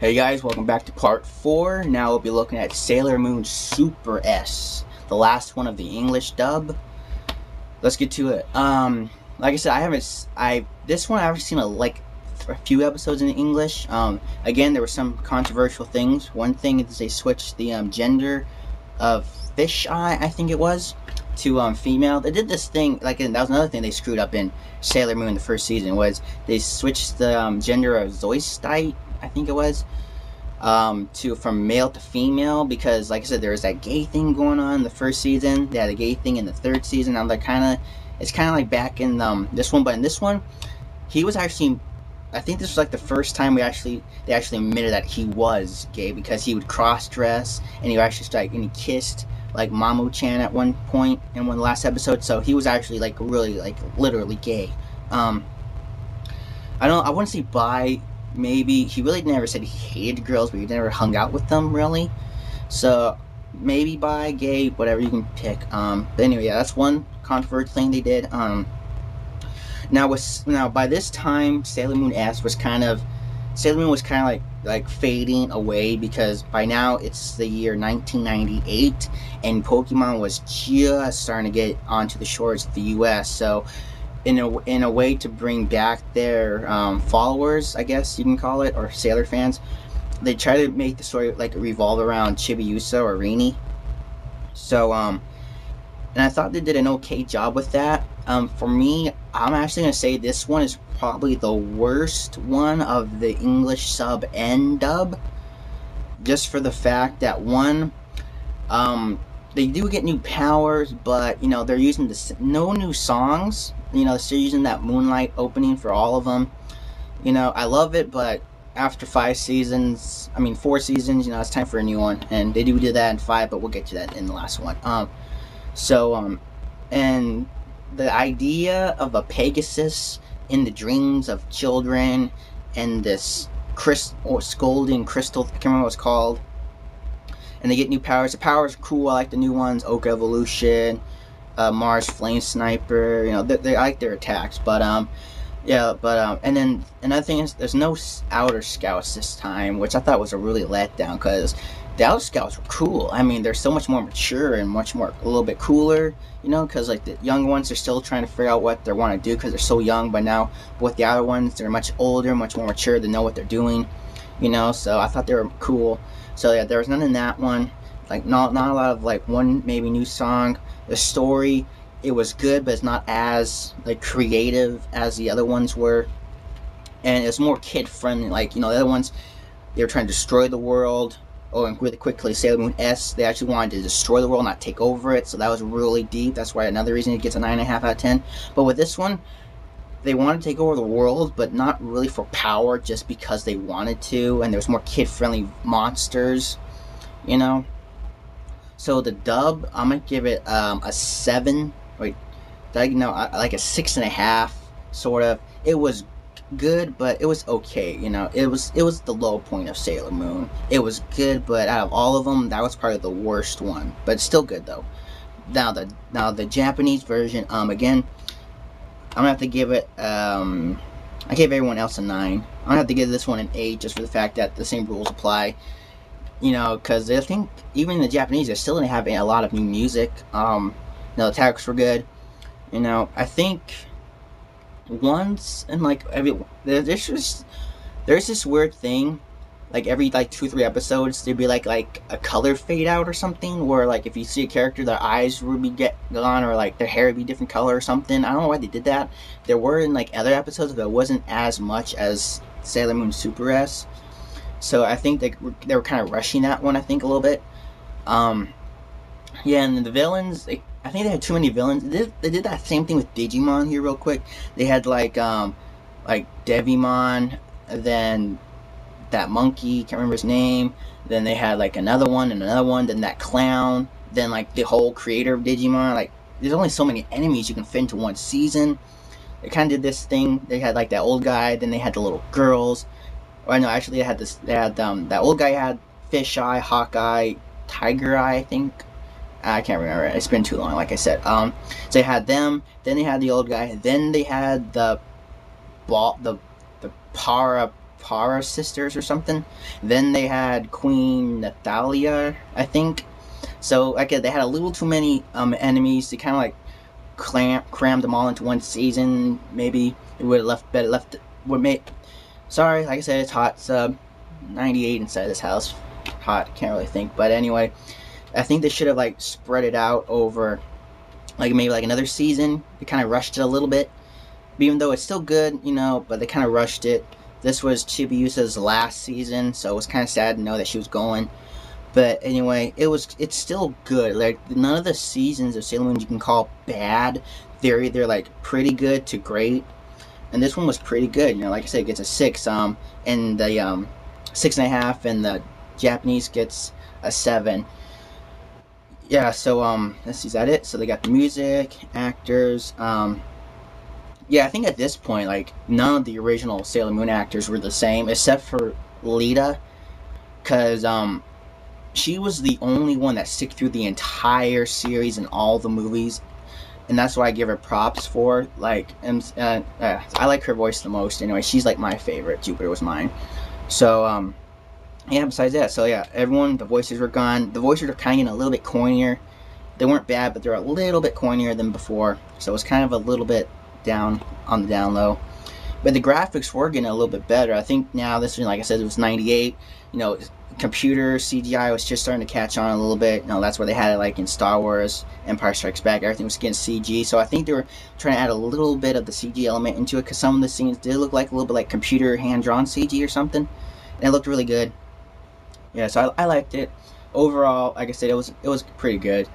Hey guys, welcome back to part 4. Now we'll be looking at Sailor Moon Super S, the last one of the English dub. Let's get to it. Like I said, this one I've seen a few episodes in English. Again, there were some controversial things. One thing is they switched the gender of Fish Eye, I think it was, to female. They did this thing, that was another thing they screwed up in Sailor Moon the first season, was they switched the gender of Zoistite, I think it was, from male to female, because like I said, there was that gay thing going on in the first season. They had a gay thing in the third season. Now it's kind of like back in this one, but in this one, he was actually, I think this was like the first time they actually admitted that he was gay, because he would cross dress and he actually and he kissed like Mamu-chan at one point in one of the last episodes. So he was actually really literally gay. I wouldn't say bi. Maybe he really never said he hated girls, but he never hung out with them really. So maybe bi, gay, whatever you can pick. But anyway, yeah, that's one controversial thing they did. Now by this time, Sailor Moon was kind of like fading away, because by now it's the year 1998 and Pokemon was just starting to get onto the shores of the US. So in a way to bring back their followers, I guess you can call it, or Sailor fans, they try to make the story revolve around Chibiusa or Rini. So and I thought they did an okay job with that. For me, I'm actually gonna say this one is probably the worst one of the English sub and dub, just for the fact that they do get new powers, but they're using no new songs. They're still using that Moonlight opening for all of them. I love it, but after 4 seasons, it's time for a new one, and they do that in 5, but we'll get to that in the last one. And the idea of a Pegasus in the dreams of children, and this golden crystal, I can't remember what it's called, and they get new powers. The powers are cool. I like the new ones: Oak Evolution, Mars Flame Sniper. I like their attacks, but and then another thing is there's no Outer Scouts this time, which I thought was a really letdown, because the Outer Scouts were cool. They're so much more mature and a little bit cooler, because the young ones are still trying to figure out what they want to do, because they're so young. But now with the other ones, they're much older, much more mature. They know what they're doing, so I thought they were cool. So yeah, there was none in that one. Not a lot of one maybe new song. The story, it was good, but it's not as creative as the other ones were, and it's more kid friendly. The other ones, they were trying to destroy the world. Oh, and really quickly, Sailor Moon S, they actually wanted to destroy the world, not take over it. So that was really deep. That's why another reason it gets a 9.5 out of 10. But with this one, they wanted to take over the world, but not really for power, just because they wanted to. And there's more kid-friendly monsters, So the dub, I'm gonna give it a 7. Wait, like a 6.5, sort of. It was good, but it was okay. It was the low point of Sailor Moon. It was good, but out of all of them, that was probably the worst one. But it's still good though. Now the Japanese version, again, I'm gonna have to give it. I gave everyone else a 9. I'm gonna have to give this one an 8, just for the fact that the same rules apply. Because I think even in the Japanese, they still didn't have a lot of new music. The attacks were good. I think once in there's this weird thing, every 2-3 episodes there'd be like a color fade out or something, where if you see a character, their eyes would be gone, or their hair would be a different color or something. I don't know why they did that. There were in other episodes, but it wasn't as much as Sailor Moon Super S. So I think they were kind of rushing that one, I think, a little bit. Yeah, and then the villains, I think they had too many villains. They did that same thing with Digimon here real quick. They had Devimon, then that monkey, can't remember his name. Then they had another one, then that clown, then the whole creator of Digimon. There's only so many enemies you can fit into one season. They kind of did this thing. They had that old guy, then they had the little girls. Or no, actually they had that old guy had Fish Eye, Hawkeye, Tiger Eye, I think. I can't remember. It's been too long, like I said. So they had them. Then they had the old guy. Then they had the Para sisters or something. Then they had Queen Nathalia, I think. So like they had a little too many enemies. They kind of like crammed them all into one season. Maybe it would have left would make. Sorry, like I said, it's hot. It's 98 inside this house. Hot. Can't really think. But anyway, I think they should have like spread it out over like maybe like another season. They kind of rushed it a little bit, even though it's still good, you know. But they kind of rushed it. This was Chibiusa's last season, so it was kind of sad to know that she was going. But anyway, it's still good. Like none of the seasons of Sailor Moon you can call bad. They're either like pretty good to great, and this one was pretty good. You know, like I said, it gets a 6. And the 6.5, and the Japanese gets a 7. Yeah. So let's see, is that it? So they got the music, actors. Yeah, I think at this point, like none of the original Sailor Moon actors were the same, except for Lita, because she was the only one that stuck through the entire series and all the movies, and that's why I give her props for. Like, and I like her voice the most. Anyway, she's like my favorite. Jupiter was mine. So yeah. Besides that, so yeah, everyone, the voices were gone. The voices are kind of getting a little bit cornier. They weren't bad, but they're a little bit cornier than before. So it's kind of a little bit down on the down low. But the graphics were getting a little bit better. I think now this one, like I said, it was 98. You know, computer CGI was just starting to catch on a little bit. You know, that's where they had it like in Star Wars, Empire Strikes Back. Everything was getting CG. So I think they were trying to add a little bit of the CG element into it, because some of the scenes did look like a little bit like computer hand-drawn CG or something. And it looked really good. Yeah, so I liked it. Overall, like I said, it was pretty good.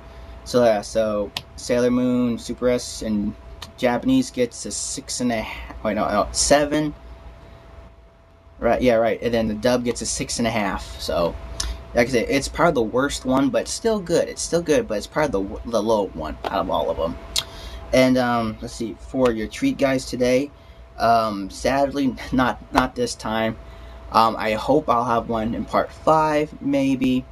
So yeah, so Sailor Moon Super S and Japanese gets a 6.5. Wait, no, 7. Right, yeah, right. And then the dub gets a 6.5. So, like I said, it's probably the worst one, but still good. It's still good, but it's probably the low one out of all of them. And let's see, for your treat, guys, today. Sadly, not this time. I hope I'll have one in part 5, maybe.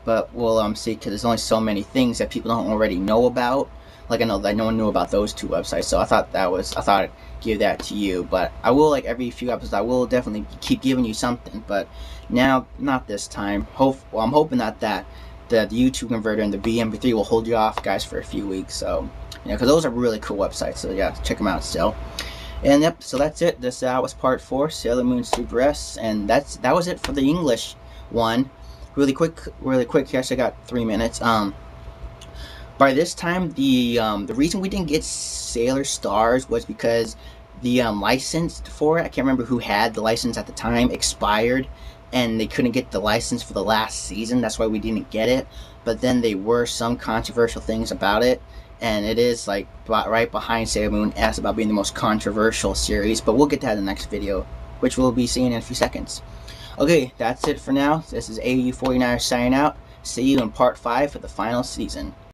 But we'll see, because there's only so many things that people don't already know about. Like I know that no one knew about those 2 websites, so I thought I'd give that to you. But I will, like every few episodes, I will definitely keep giving you something. But now, not this time. I'm hoping that the YouTube converter and the BMP3 will hold you off, guys, for a few weeks. So, you know, because those are really cool websites. So yeah, check them out still. And yep, so that's it. This was part 4, Sailor Moon Super S, and that was it for the English one. Really quick. Actually, I got 3 minutes. By this time, the reason we didn't get Sailor Stars was because the license for it, I can't remember who had the license at the time, expired, and they couldn't get the license for the last season. That's why we didn't get it. But then there were some controversial things about it, and it is like right behind Sailor Moon S about being the most controversial series. But we'll get to that in the next video, which we'll be seeing in a few seconds. Okay, that's it for now. This is AU49 signing out. See you in part 5 for the final season.